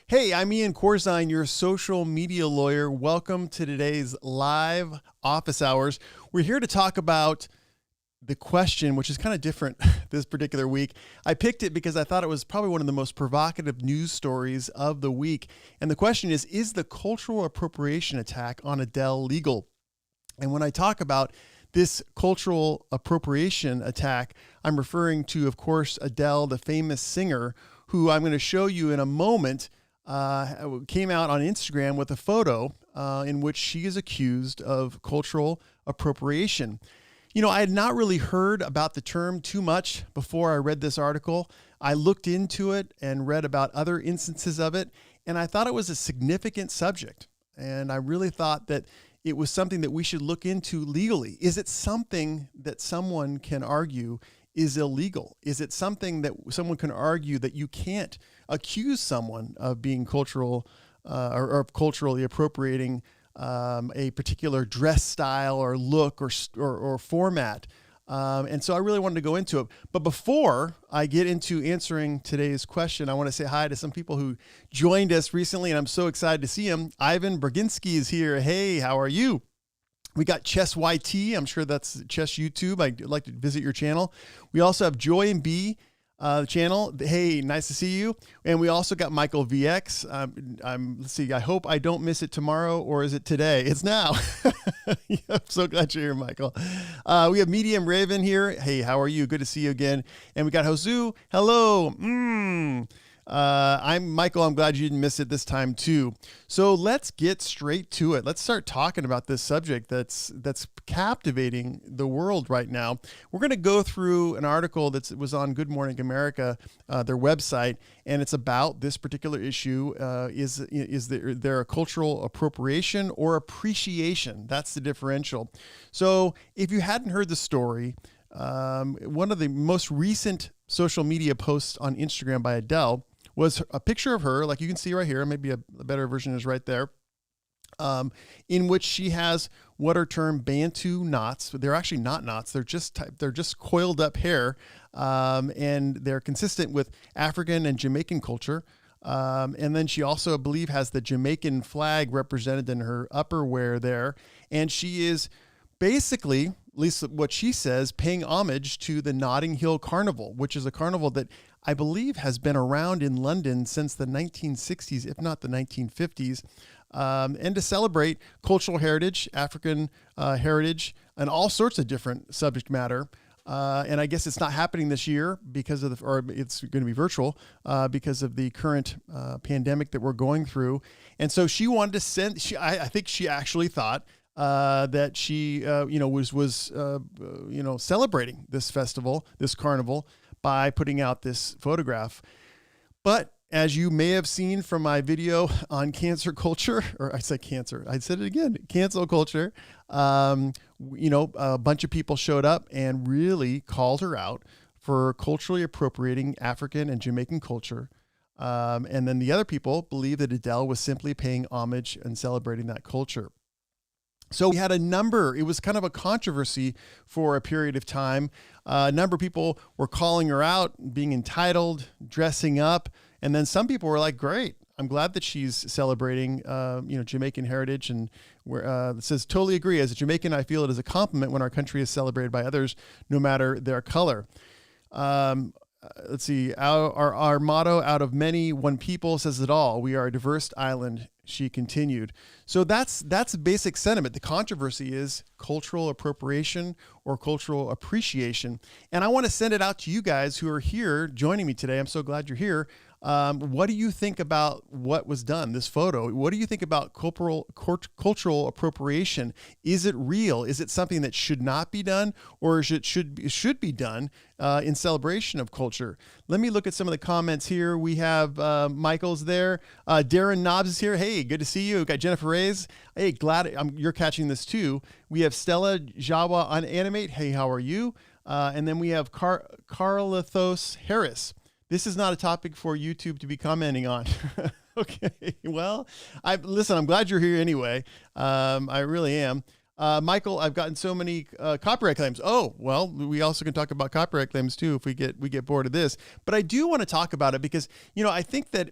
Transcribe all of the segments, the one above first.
Hey, I'm Ian Corzine, your social media lawyer. Welcome to today's live office hours. We're here to talk about the question, which is kind of different this particular week. I picked it because I thought it was probably one of the most provocative news stories of the week. And the question is the cultural appropriation attack on Adele legal? And when I talk about this cultural appropriation attack, I'm referring to, of course, Adele, the famous singer, who I'm going to show you in a moment. Came out on Instagram with a photo in which she is accused of cultural appropriation. You know, I had not really heard about the term too much before I read this article. I looked into it and read about other instances of it, and I thought it was a significant subject. And I really thought that it was something that we should look into legally. Is it something that someone can argue is illegal? Is it something that someone can argue that you can't accuse someone of being cultural or culturally appropriating a particular dress style or look or format? And so I really wanted to go into it. But before I get into answering today's question, I want to say hi to some people who joined us recently, and I'm so excited to see them. Ivan Berginski is here. Hey, how are you? We got Chess YT. I'm sure that's Chess YouTube. I'd like to visit your channel. We also have Joy and B channel. Hey, nice to see you. And we also got Michael VX. Let's see. I hope I don't miss it tomorrow, or is it today? It's now. I'm so glad you're here, Michael. We have Medium Raven here. Hey, how are you? Good to see you again. And we got Josu. Hello. I'm Michael. I'm glad you didn't miss it this time too. So let's get straight to it. Let's start talking about this subject that's captivating the world right now. We're going to go through an article that was on Good Morning America, their website, and it's about this particular issue. Is there a cultural appropriation or appreciation? That's the differential. So if you hadn't heard the story, one of the most recent social media posts on Instagram by Adele was a picture of her, like you can see right here, maybe a better version is right there, in which she has what are termed Bantu knots. They're actually not knots. They're just coiled up hair, and they're consistent with African and Jamaican culture. And then she also, I believe, has the Jamaican flag represented in her upperwear there. And she is basically, at least what she says, paying homage to the Notting Hill Carnival, which is a carnival that I believe has been around in London since the 1960s, if not the 1950s, and to celebrate cultural heritage, African heritage, and all sorts of different subject matter. And I guess it's not happening this year because of or it's going to be virtual because of the current pandemic that we're going through. And so she wanted to send. I think she actually thought that she, was celebrating this festival, this carnival, by putting out this photograph. But as you may have seen from my video on cancer culture, or I said cancer, I said it again, cancel culture, a bunch of people showed up and really called her out for culturally appropriating African and Jamaican culture. And then the other people believe that Adele was simply paying homage and celebrating that culture. So we had it was kind of a controversy for a period of time. A number of people were calling her out, being entitled, dressing up. And then some people were like, great, I'm glad that she's celebrating, Jamaican heritage. And it says, totally agree. As a Jamaican, I feel it is a compliment when our country is celebrated by others, no matter their color. Let's see, our motto, out of many, one people, says it all. We are a diverse island, she continued. So that's basic sentiment. The controversy is cultural appropriation or cultural appreciation. And I want to send it out to you guys who are here joining me today. I'm so glad you're here. What do you think about what was done, this photo? What do you think about cultural appropriation? Is it real? Is it something that should not be done, or should be done in celebration of culture? Let me look at some of the comments here. We have Michael's there. Darren Knobs is here. Hey, good to see you. We've got Jennifer Reyes. Hey, glad you're catching this too. We have Stella Jawa on Animate. Hey, how are you? And then we have Carlithos Harris. This is not a topic for YouTube to be commenting on. Okay, well, I'm glad you're here anyway. I really am. Michael, I've gotten so many copyright claims. Oh, well, we also can talk about copyright claims too if we get bored of this. But I do want to talk about it because, I think that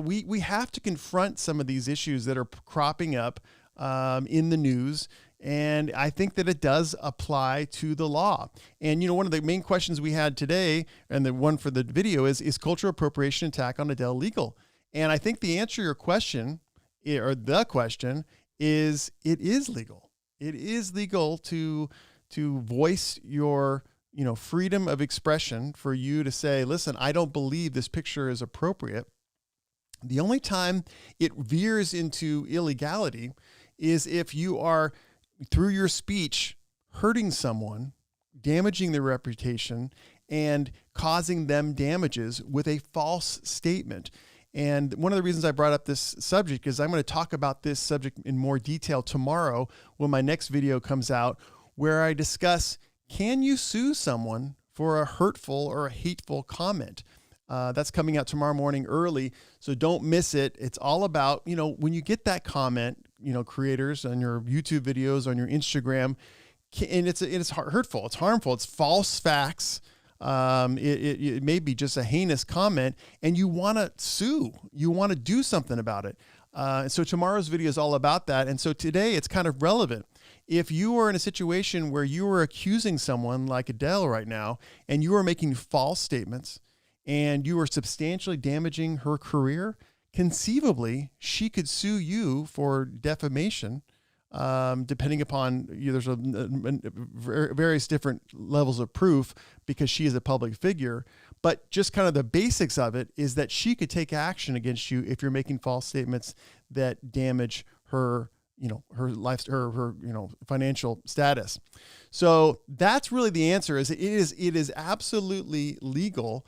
we have to confront some of these issues that are cropping up in the news. And I think that it does apply to the law. And, one of the main questions we had today, and the one for the video, is cultural appropriation attack on Adele legal? And I think the answer to your question, or the question, is it is legal. It is legal to voice your freedom of expression, for you to say, listen, I don't believe this picture is appropriate. The only time it veers into illegality is if you are, through your speech, hurting someone, damaging their reputation, and causing them damages with a false statement. And one of the reasons I brought up this subject is I'm going to talk about this subject in more detail tomorrow when my next video comes out, where I discuss, can you sue someone for a hurtful or a hateful comment? That's coming out tomorrow morning early, so don't miss it. It's all about, when you get that comment, creators on your YouTube videos, on your Instagram, and it's hurtful, it's harmful, it's false facts. It may be just a heinous comment, and you want to sue, you want to do something about it. And so tomorrow's video is all about that. And so today it's kind of relevant. If you are in a situation where you are accusing someone like Adele right now, and you are making false statements, and you are substantially damaging her career, conceivably she could sue you for defamation. Depending upon, there's various different levels of proof, because she is a public figure. But just kind of the basics of it is that she could take action against you if you're making false statements that damage her, her life, her financial status. So that's really the answer. It is absolutely legal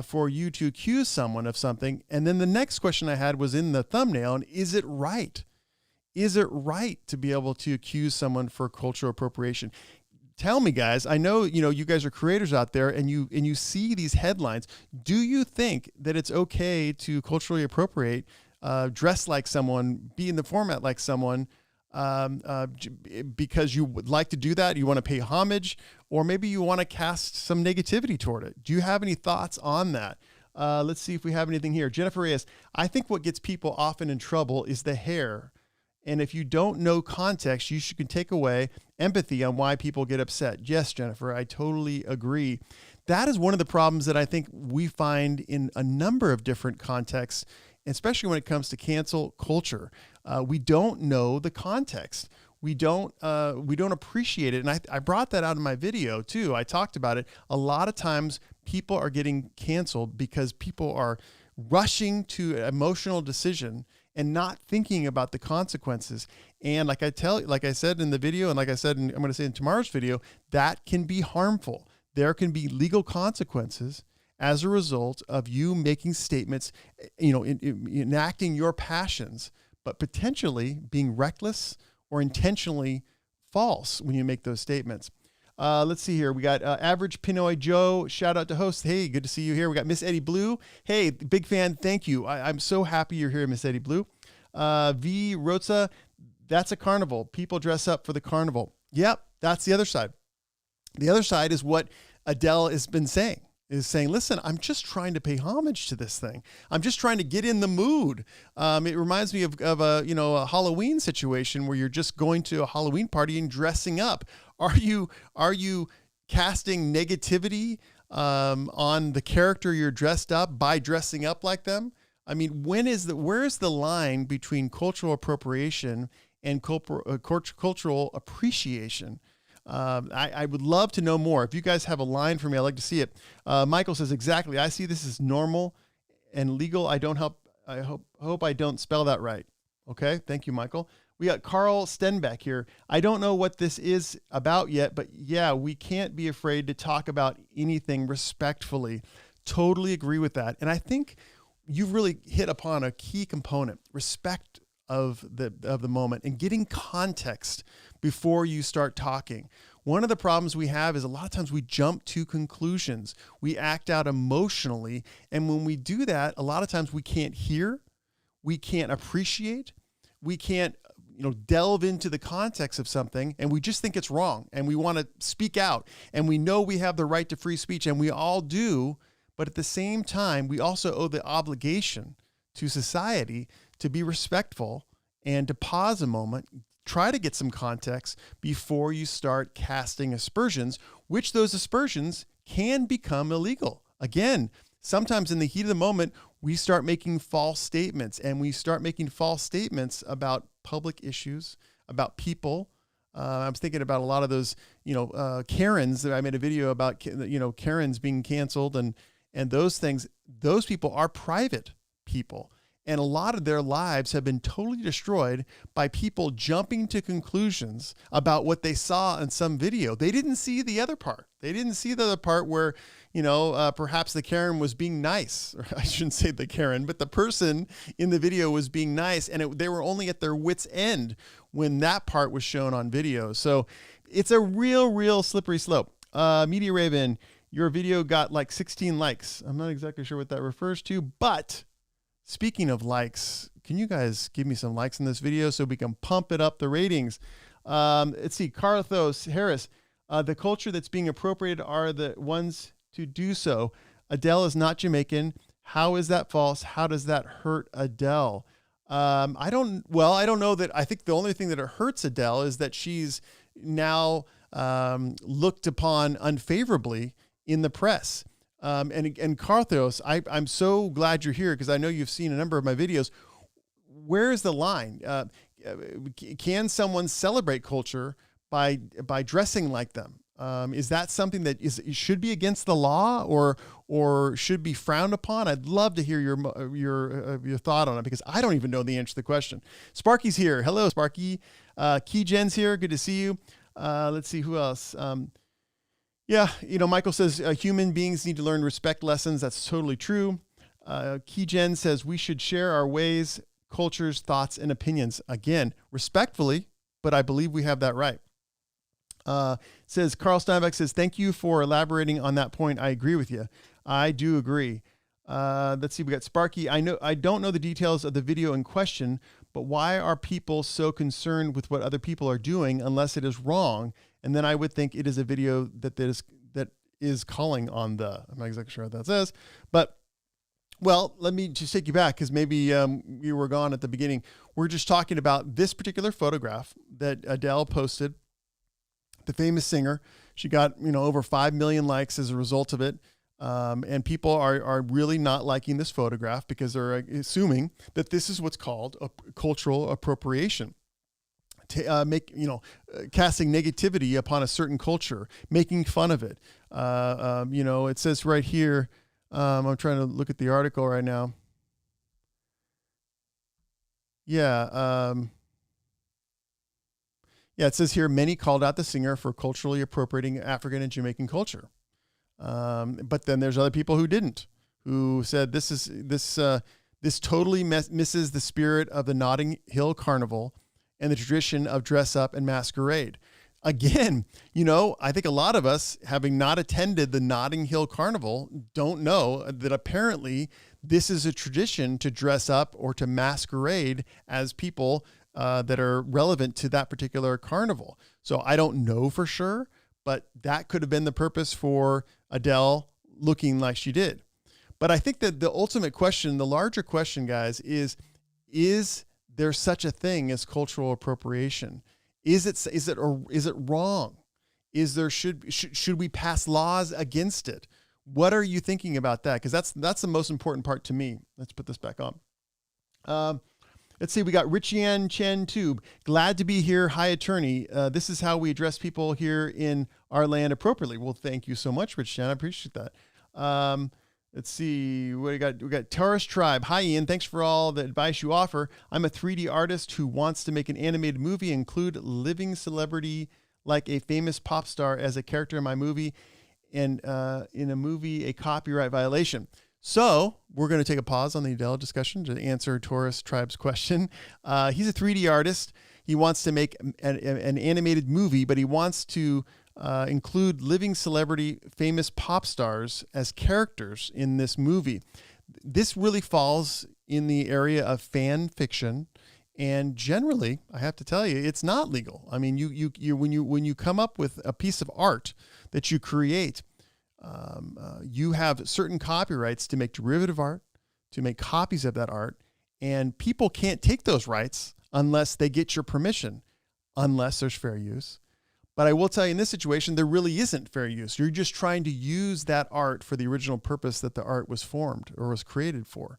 for you to accuse someone of something. And then the next question I had was in the thumbnail, and is it right? Is it right to be able to accuse someone for cultural appropriation? Tell me, guys. I know, you guys are creators out there, and you see these headlines. Do you think that it's okay to culturally appropriate, dress like someone, be in the format like someone, because you would like to do that? You want to pay homage, or maybe you want to cast some negativity toward it. Do you have any thoughts on that? Let's see if we have anything here. Jennifer Reyes, I think what gets people often in trouble is the hair. And if you don't know context, you can take away empathy on why people get upset. Yes, Jennifer, I totally agree. That is one of the problems that I think we find in a number of different contexts, especially when it comes to cancel culture. We don't know the context. We don't appreciate it. And I brought that out in my video too. I talked about it. A lot of times people are getting canceled because people are rushing to an emotional decision and not thinking about the consequences. And like I said in the video, and like I said, I'm going to say in tomorrow's video, that can be harmful. There can be legal consequences as a result of you making statements, enacting your passions, but potentially being reckless or intentionally false when you make those statements. Let's see here. We got Average Pinoy Joe. Shout out to host. Hey, good to see you here. We got Miss Eddie Blue. Hey, big fan. Thank you. I'm so happy you're here, Miss Eddie Blue. V Rotza. That's a carnival. People dress up for the carnival. Yep, that's the other side. The other side is what Adele has been saying. Is saying, listen, I'm just trying to pay homage to this thing. I'm just trying to get in the mood. It reminds me of a Halloween situation where you're just going to a Halloween party and dressing up. Are you casting negativity on the character you're dressed up by dressing up like them? I mean, where is the line between cultural appropriation and cultural appreciation? I would love to know more. If you guys have a line for me, I'd like to see it. Michael says, exactly. I see this as normal and legal. I hope I don't spell that right. Okay. Thank you, Michael. We got Carl Stenbeck here. I don't know what this is about yet, but yeah, we can't be afraid to talk about anything respectfully. Totally agree with that. And I think you've really hit upon a key component, respect of the moment and getting context before you start talking. One of the problems we have is a lot of times we jump to conclusions. We act out emotionally. And when we do that, a lot of times we can't hear, we can't appreciate, we can't delve into the context of something, and we just think it's wrong, and we want to speak out, and we know we have the right to free speech, and we all do, but at the same time, we also owe the obligation to society to be respectful and to pause a moment, try to get some context before you start casting aspersions, which those aspersions can become illegal. Again, sometimes in the heat of the moment, we start making false statements, and we start making false statements about public issues, about people. I was thinking about a lot of those, Karens. I made a video about, Karens being canceled and those things. Those people are private people. And a lot of their lives have been totally destroyed by people jumping to conclusions about what they saw in some video. They didn't see the other part. They didn't see the other part where, perhaps the Karen was being nice. Or I shouldn't say the Karen, but the person in the video was being nice, and they were only at their wits' end when that part was shown on video. So it's a real slippery slope. Media Raven, your video got like 16 likes. I'm not exactly sure what that refers to, but speaking of likes, can you guys give me some likes in this video so we can pump it up the ratings? Let's see, Carthos Harris, the culture that's being appropriated are the ones to do so. Adele is not Jamaican. How is that false? How does that hurt Adele? I don't know that. I think the only thing that it hurts Adele is that she's now looked upon unfavorably in the press. And Carthos, I'm so glad you're here because I know you've seen a number of my videos. Where is the line? Can someone celebrate culture by dressing like them? Is that something that should be against the law or should be frowned upon? I'd love to hear your thought on it because I don't even know the answer to the question. Sparky's here. Hello, Sparky. Keygen's here. Good to see you. Let's see who else. Yeah, Michael says human beings need to learn respect lessons. That's totally true. Keygen says we should share our ways, cultures, thoughts, and opinions. Again, respectfully, but I believe we have that right. Says Carl Steinbeck says, thank you for elaborating on that point. I agree with you. I do agree. Let's see. We got Sparky. I don't know the details of the video in question, but why are people so concerned with what other people are doing unless it is wrong? And then I would think it is a video that is calling on the, I'm not exactly sure what that says, but well, let me just take you back because maybe you were gone at the beginning. We're just talking about this particular photograph that Adele posted, the famous singer. She got, over 5 million likes as a result of it. And people are really not liking this photograph because they're assuming that this is what's called a cultural appropriation. Casting negativity upon a certain culture, making fun of it. It says right here, I'm trying to look at the article right now. Yeah. It says here, many called out the singer for culturally appropriating African and Jamaican culture. But then there's other people who didn't, who said this totally misses the spirit of the Notting Hill Carnival and the tradition of dress up and masquerade. Again, I think a lot of us, having not attended the Notting Hill Carnival, don't know that apparently this is a tradition to dress up or to masquerade as people that are relevant to that particular carnival. So I don't know for sure, but that could have been the purpose for Adele looking like she did. But I think that the ultimate question, the larger question, guys, is there such a thing as cultural appropriation? Is it wrong? Should we pass laws against it? What are you thinking about that? Because that's the most important part to me. Let's put this back on. Let's see. We got Richian Chen Tube. Glad to be here. Hi, attorney. This is how we address people here in our land appropriately. Well, thank you so much, Rich Chen. I appreciate that. Let's see what we got. We got Taurus Tribe. Hi, Ian. Thanks for all the advice you offer. I'm a 3D artist who wants to make an animated movie, include living celebrity like a famous pop star as a character in my movie, and in a movie, a copyright violation. So we're going to take a pause on the Adele discussion to answer Taurus Tribe's question. He's a 3D artist. He wants to make an animated movie, but he wants to include living celebrity, famous pop stars as characters in this movie. This really falls in the area of fan fiction, and generally, I have to tell you, it's not legal. I mean, when you come up with a piece of art that you create, you have certain copyrights to make derivative art, to make copies of that art, And people can't take those rights unless they get your permission, unless there's fair use. But I will tell you, in this situation, there really isn't fair use. You're just trying to use that art for the original purpose that the art was formed or was created for.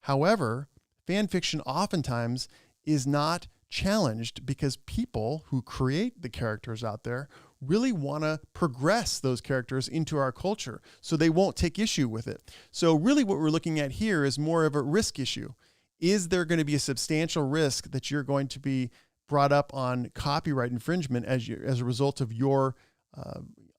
However, fan fiction oftentimes is not challenged because people who create the characters out there really want to progress those characters into our culture, so they won't take issue with it. So really what we're looking at here is more of a risk issue. Is there going to be a substantial risk that you're going to be brought up on copyright infringement as a result of your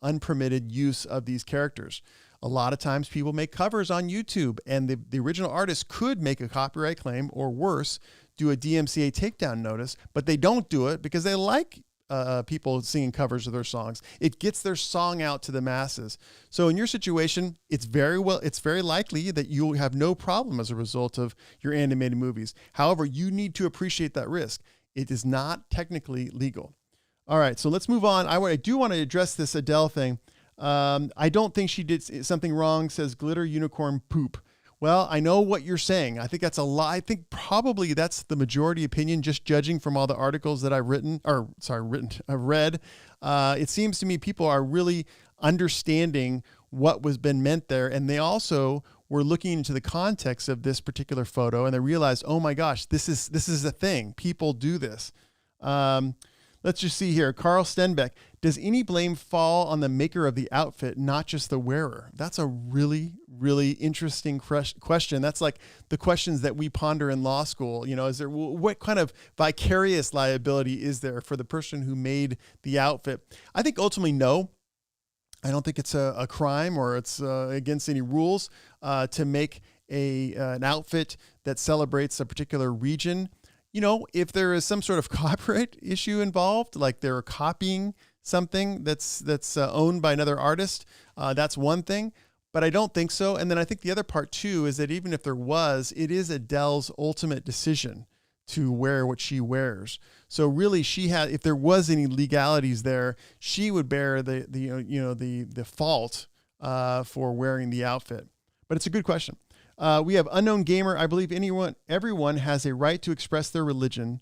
unpermitted use of these characters? A lot of times people make covers on YouTube, and the original artist could make a copyright claim, or worse, do a DMCA takedown notice, but they don't do it because they like people singing covers of their songs. It gets their song out to the masses. So in your situation, it's very likely that you'll have no problem as a result of your animated movies. However, you need to appreciate that risk. It is not technically legal. All right, so let's move on. I do want to address this Adele thing. I don't think she did something wrong, says Glitter Unicorn Poop. Well, I know what you're saying. I think that's a lie. I think probably that's the majority opinion, just judging from all the articles that I've read. It seems to me people are really understanding what was been meant there, and they also were looking into the context of this particular photo, and they realized, oh my gosh, this is a thing. People do this. Let's just see here. Carl Stenbeck, does any blame fall on the maker of the outfit, not just the wearer? That's a really, really interesting question. That's like the questions that we ponder in law school. You know, what kind of vicarious liability is there for the person who made the outfit? I think ultimately no. I don't think it's a crime, or it's against any rules to make an outfit that celebrates a particular region. You know, if there is some sort of copyright issue involved, like they're copying something that's owned by another artist, that's one thing. But I don't think so. And then I think the other part too is that even if there was, it is Adele's ultimate decision to wear what she wears. So really, if there was any legalities there, she would bear the fault for wearing the outfit. But it's a good question. We have Unknown Gamer. I believe everyone has a right to express their religion,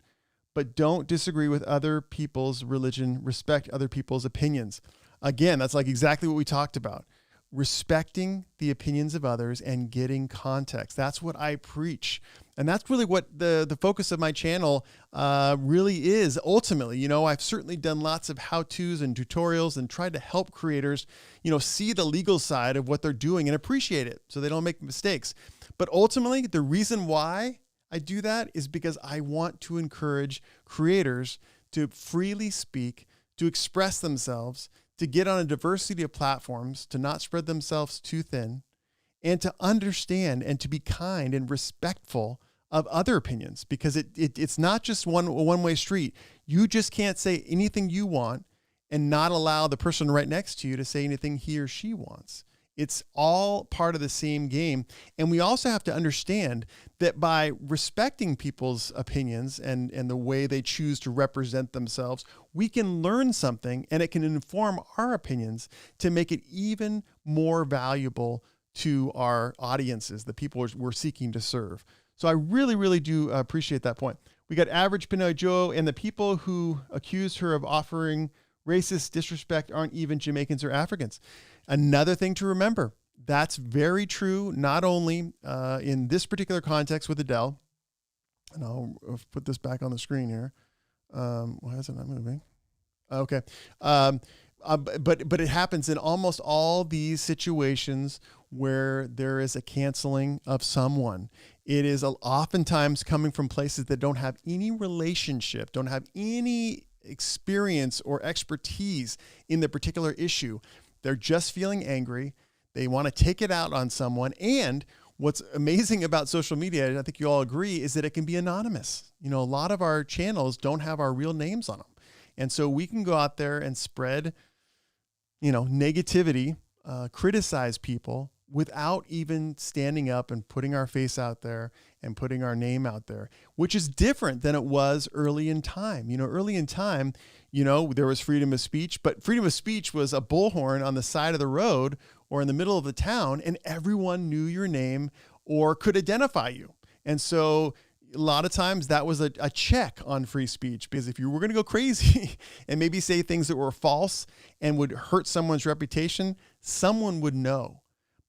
but don't disagree with other people's religion. Respect other people's opinions. Again, that's like exactly what we talked about. Respecting the opinions of others and getting context. That's what I preach. And that's really what the focus of my channel really is ultimately. You know, I've certainly done lots of how-tos and tutorials and tried to help creators, see the legal side of what they're doing and appreciate it so they don't make mistakes. But ultimately, the reason why I do that is because I want to encourage creators to freely speak, to express themselves, to get on a diversity of platforms, to not spread themselves too thin, and to understand and to be kind and respectful of other opinions, because it's not just a one-way street. You just can't say anything you want and not allow the person right next to you to say anything he or she wants. It's all part of the same game. And we also have to understand that by respecting people's opinions and the way they choose to represent themselves, we can learn something, and it can inform our opinions to make it even more valuable to our audiences, the people we're seeking to serve. So I really, really do appreciate that point. We got Average Pinoy Joe, and the people who accused her of offering racist disrespect aren't even Jamaicans or Africans. Another thing to remember, that's very true, not only in this particular context with Adele, and I'll put this back on the screen here. Why is it not moving? Okay. But it happens in almost all these situations where there is a canceling of someone. It is oftentimes coming from places that don't have any relationship, don't have any experience or expertise in the particular issue. They're just feeling angry. They want to take it out on someone. And what's amazing about social media, and I think you all agree, is that it can be anonymous. A lot of our channels don't have our real names on them. And so we can go out there and spread, negativity, criticize people without even standing up and putting our face out there and putting our name out there, which is different than it was early in time. Early in time, there was freedom of speech, but freedom of speech was a bullhorn on the side of the road or in the middle of the town, and everyone knew your name or could identify you. And so a lot of times that was a check on free speech, because if you were going to go crazy and maybe say things that were false and would hurt someone's reputation, someone would know.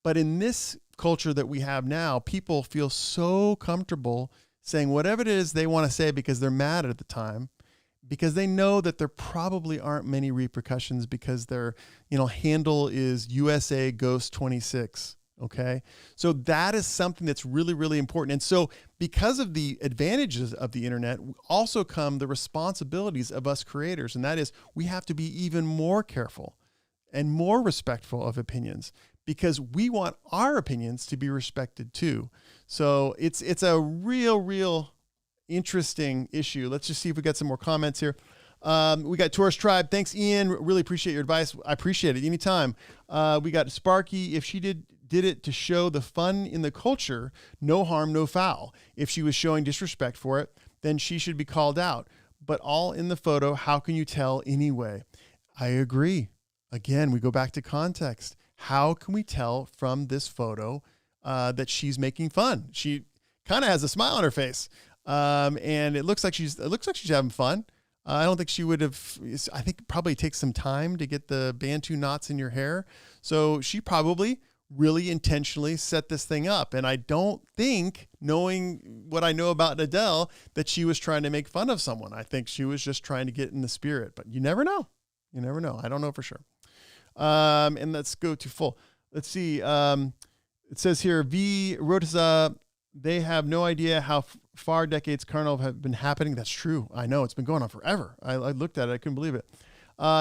But in this culture that we have now, people feel so comfortable saying whatever it is they want to say because they're mad at the time, because they know that there probably aren't many repercussions because their, handle is USA Ghost 26. Okay. So that is something that's really, really important. And so because of the advantages of the internet, also come the responsibilities of us creators. And that is, we have to be even more careful and more respectful of opinions, because we want our opinions to be respected too. So it's a real interesting issue. Let's just see if we got some more comments here. We got Taurus Tribe. Thanks, Ian. Really appreciate your advice. I appreciate it anytime. We got Sparky. If she did it to show the fun in the culture, no harm, no foul. If she was showing disrespect for it, then she should be called out. But all in the photo, how can you tell anyway? I agree. Again, we go back to context. How can we tell from this photo that she's making fun? She kind of has a smile on her face, and it looks like she's having fun. I don't think she would have. I think it probably takes some time to get the Bantu knots in your hair. So she probably really intentionally set this thing up. And I don't think, knowing what I know about Adele, that she was trying to make fun of someone. I think she was just trying to get in the spirit, but you never know. You never know. I don't know for sure. And let's go to full. Let's see. It says here, V. Rotiza, they have no idea how far decades carnival have been happening. That's true. I know it's been going on forever. I looked at it. I couldn't believe it.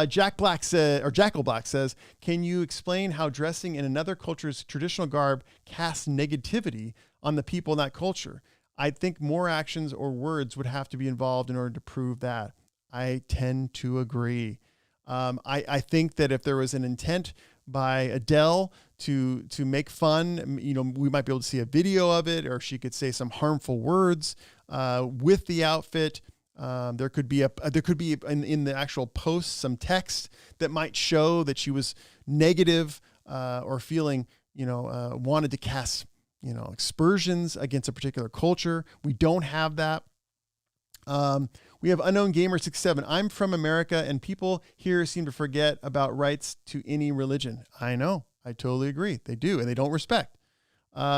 Jackal Black says, can you explain how dressing in another culture's traditional garb casts negativity on the people in that culture? I think more actions or words would have to be involved in order to prove that. I tend to agree. I think that if there was an intent by Adele to make fun, we might be able to see a video of it, or she could say some harmful words with the outfit. There could be in the actual post some text that might show that she was negative or feeling, wanted to cast, aspersions against a particular culture. We don't have that. We have Unknown Gamer 67. I'm from America, and people here seem to forget about rights to any religion. I know. I totally agree. They do, and they don't respect.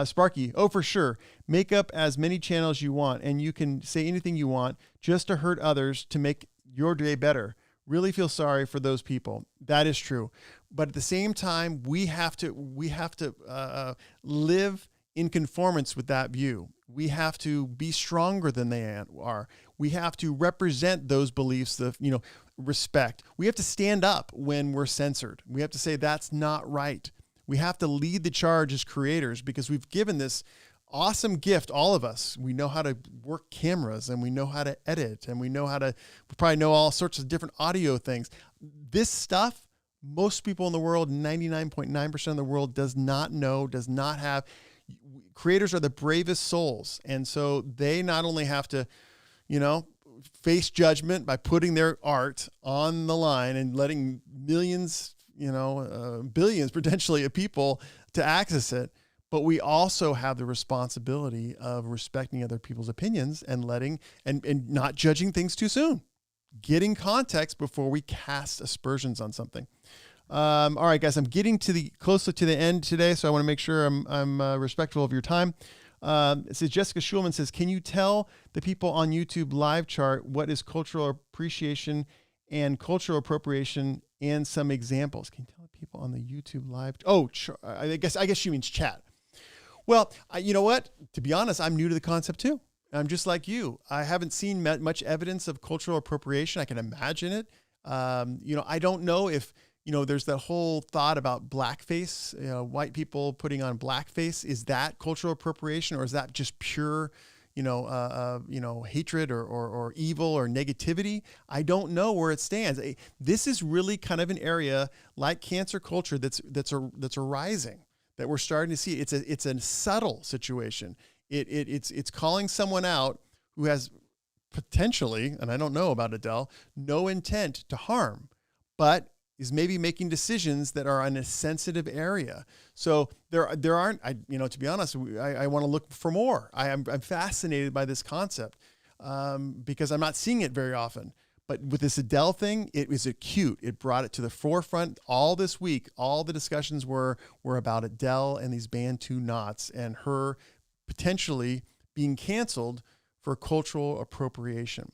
Sparky, oh, for sure. Make up as many channels you want, and you can say anything you want just to hurt others to make your day better. Really feel sorry for those people. That is true. But at the same time, we have to live in conformance with that view. We have to be stronger than they are. We have to represent those beliefs of, respect. We have to stand up when we're censored. We have to say that's not right. We have to lead the charge as creators, because we've given this awesome gift, all of us. We know how to work cameras, and we know how to edit, and we probably know all sorts of different audio things. This stuff, most people in the world, 99.9% of the world does not know, does not have. Creators are the bravest souls. And so they not only have to, face judgment by putting their art on the line and letting millions, billions potentially of people to access it, but we also have the responsibility of respecting other people's opinions and and not judging things too soon, getting context before we cast aspersions on something. All right, guys, I'm getting closer to the end today, so I want to make sure I'm respectful of your time. It says, Jessica Schulman says, can you tell the people on YouTube live chart what is cultural appreciation and cultural appropriation and some examples? Can you tell the people on the YouTube live? I guess she means chat. Well, you know what? To be honest, I'm new to the concept too. I'm just like you. I haven't seen much evidence of cultural appropriation. I can imagine it. I don't know if, there's that whole thought about blackface, white people putting on blackface. Is that cultural appropriation, or is that just pure, hatred or evil or negativity? I don't know where it stands. This is really kind of an area like cancer culture that's arising, that we're starting to see. It's a subtle situation. It's calling someone out who has potentially, and I don't know about Adele, no intent to harm, but is maybe making decisions that are in a sensitive area. So there aren't, to be honest, I want to look for more. I'm fascinated by this concept because I'm not seeing it very often. But with this Adele thing, it was acute. It brought it to the forefront all this week. All the discussions were about Adele and these Bantu knots and her potentially being canceled for cultural appropriation.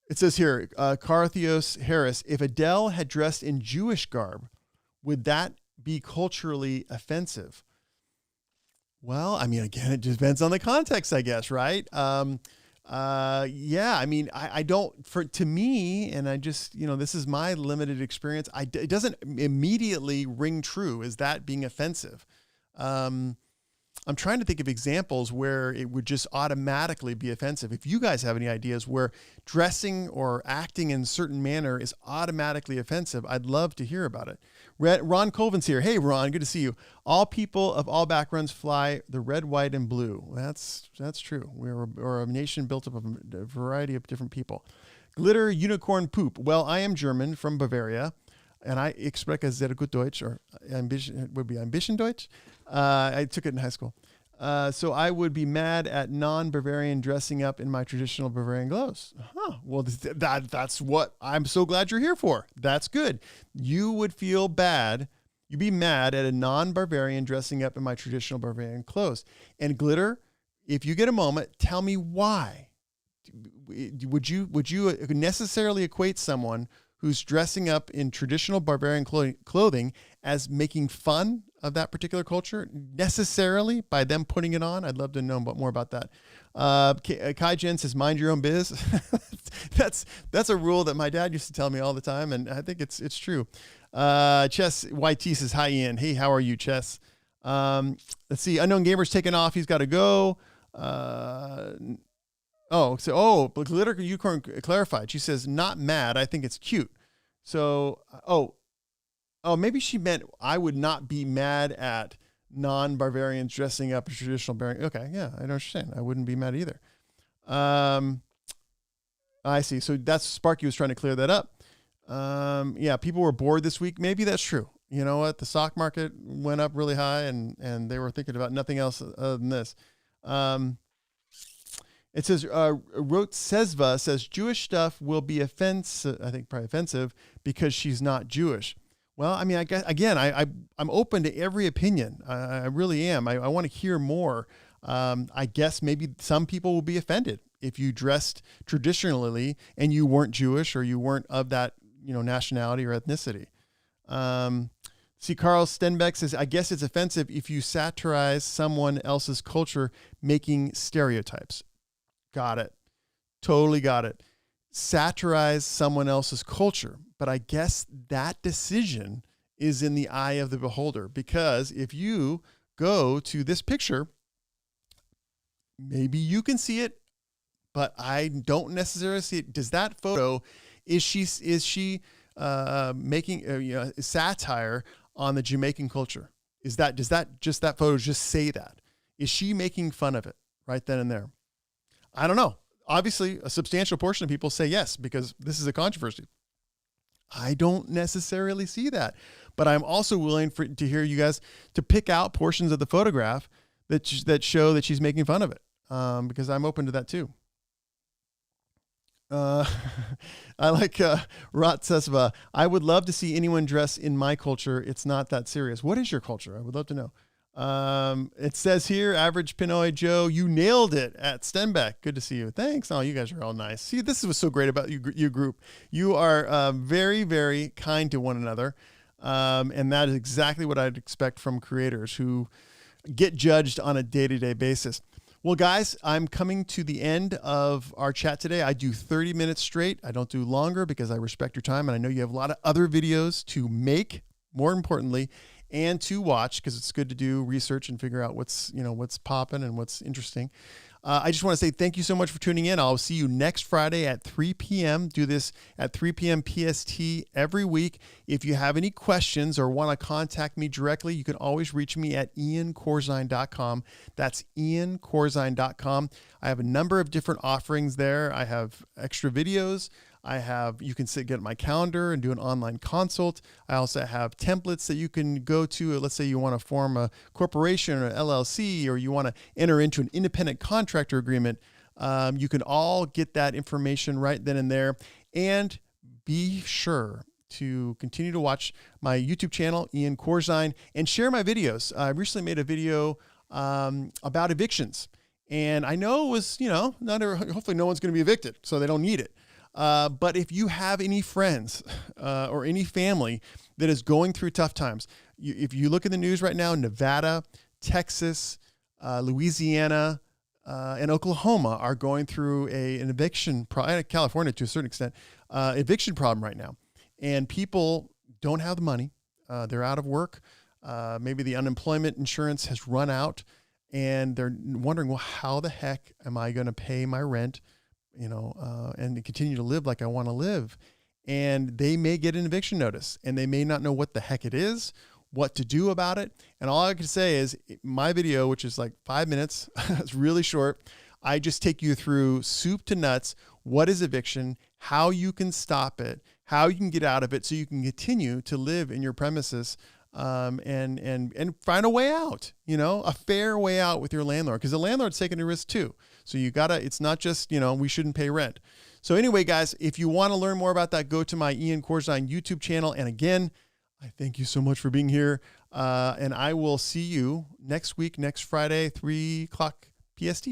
It says here, Carthios Harris, if Adele had dressed in Jewish garb, would that be culturally offensive? Well, I mean, again, it depends on the context, I guess, right? Yeah, I mean, I don't, to me, and I just, this is my limited experience. It doesn't immediately ring true as that being offensive. I'm trying to think of examples where it would just automatically be offensive. If you guys have any ideas where dressing or acting in a certain manner is automatically offensive, I'd love to hear about it. Ron Colvin's here. Hey, Ron, good to see you. All people of all backgrounds fly the red, white, and blue. That's true. We're a nation built up of a variety of different people. Glitter, unicorn, poop. Well, I am German from Bavaria, and I spreche sehr gut Deutsch, or Ambition Deutsch. I took it in high school. So I would be mad at non-Bavarian dressing up in my traditional Bavarian clothes. Well, that's what I'm so glad you're here for. That's good. You would feel bad. You'd be mad at a non-Bavarian dressing up in my traditional Bavarian clothes. And Glitter, if you get a moment, tell me why. Would you necessarily equate someone who's dressing up in traditional Bavarian clothing as making fun of that particular culture necessarily by them putting it on? I'd love to know more about that. Kai Jen says, mind your own biz. That's a rule that my dad used to tell me all the time, and I think it's true. Chess YT says, hi, Ian. Hey, how are you, Chess? Let's see. Unknown Gamer's taking off. He's got to go. But Glitter Unicorn clarified. She says, not mad. I think it's cute. So, maybe she meant I would not be mad at non-Bavarians dressing up as traditional Bavarian. Okay, yeah, I understand. I wouldn't be mad either. I see. So that's Sparky was trying to clear that up. Yeah, people were bored this week. Maybe that's true. You know what? The stock market went up really high, and they were thinking about nothing else other than this. It says, Rot Sezva says, Jewish stuff will be offensive, I think probably offensive, because she's not Jewish. Well, I mean, I guess, again, I'm open to every opinion. I really am. I want to hear more. I guess maybe some people will be offended if you dressed traditionally and you weren't Jewish or you weren't of that, nationality or ethnicity. See, Carl Stenbeck says, I guess it's offensive if you satirize someone else's culture making stereotypes. Got it. Totally got it. Satirize someone else's culture. But I guess that decision is in the eye of the beholder, because if you go to this picture, maybe you can see it, but I don't necessarily see it. Does that photo, is she making satire on the Jamaican culture? Does that photo just say that? Is she making fun of it right then and there? I don't know. Obviously, a substantial portion of people say yes, because this is a controversy. I don't necessarily see that, but I'm also willing to hear you guys to pick out portions of the photograph that show that she's making fun of it, because I'm open to that too. I like Rat Sesva. I would love to see anyone dress in my culture. It's not that serious. What is your culture? I would love to know. It says here, Average Pinoy Joe, you nailed it at Stenbeck. Good to see you. Thanks. Oh, you guys are all nice. See, this was so great about your group. You are very, very kind to one another. And that is exactly what I'd expect from creators who get judged on a day-to-day basis. Well, guys, I'm coming to the end of our chat today. I do 30 minutes straight. I don't do longer because I respect your time. And I know you have a lot of other videos to make, more importantly, and to watch, because it's good to do research and figure out what's popping and what's interesting. I just want to say thank you so much for tuning in. I'll see you next Friday at 3 p.m. Do this at 3 p.m. PST every week. If you have any questions or want to contact me directly, you can always reach me at iancorzine.com. That's iancorzine.com. I have a number of different offerings there. I have extra videos. You can get my calendar and do an online consult. I also have templates that you can go to. Let's say you want to form a corporation or an LLC, or you want to enter into an independent contractor agreement. You can all get that information right then and there. And be sure to continue to watch my YouTube channel, Ian Corzine, and share my videos. I recently made a video about evictions. And I know it was, hopefully no one's going to be evicted, so they don't need it. But if you have any friends or any family that is going through tough times, if you look in the news right now, Nevada, Texas, Louisiana, and Oklahoma are going through an eviction problem, California to a certain extent, eviction problem right now. And people don't have the money. They're out of work. Maybe the unemployment insurance has run out, and they're wondering, well, how the heck am I going to pay my rent, and continue to live like I want to live? And they may get an eviction notice, and they may not know what the heck it is, what to do about it. And all I can say is my video, which is like 5 minutes, it's really short. I just take you through soup to nuts. What is eviction? How you can stop it? How you can get out of it so you can continue to live in your premises, and find a way out, a fair way out with your landlord, because the landlord's taking a risk too. So it's not just, we shouldn't pay rent. So anyway, guys, if you want to learn more about that, go to my Ian Corzine YouTube channel. And again, I thank you so much for being here. And I will see you next week, next Friday, 3 o'clock PST.